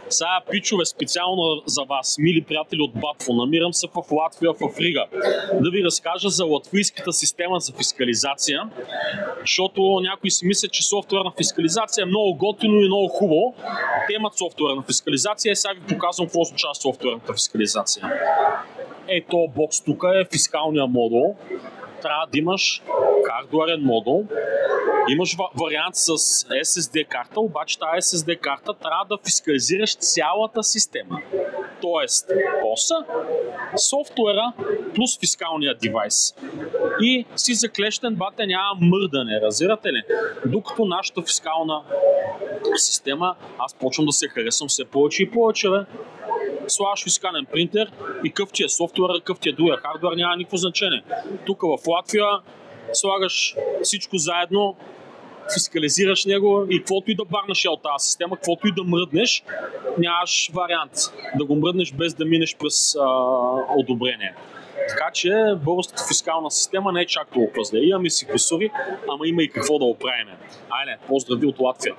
Сега, пичове, специално за вас, мили приятели от Батфо, намирам се в Латвия, в Рига, да ви разкажа за латвийската система за фискализация, защото някои си мислят, че софтуерна фискализация е много готино и много хубаво. Те имат софтуерна фискализация и сега ви показвам какво означава софтуерната фискализация. Ето бокс тук е фискалния модул. Трябва да имаш хардуерен модул. Имаш вариант с SSD карта, обаче тази SSD карта трябва да фискализираш цялата система. Тоест, боса, софтуера плюс фискалния девайс. И си заклещен, бате, няма мърдане, разбирате ли? Докато нашата фискална система, аз почвам да се харесвам все повече и повече, бе. Слагаш фискален принтер и къв ти е софтуер, къв ти е другия хардуер, няма никакво значение. Тук в Латвия слагаш всичко заедно, фискализираш него и каквото и да барнеш от тази система, каквото и да мръднеш, нямаш вариант да го мръднеш без да минеш през одобрение. Така че българската фискална система не е чак толкова зле. Имаме си кусури, ама има и какво да оправим. Айде, поздрави от Латвия!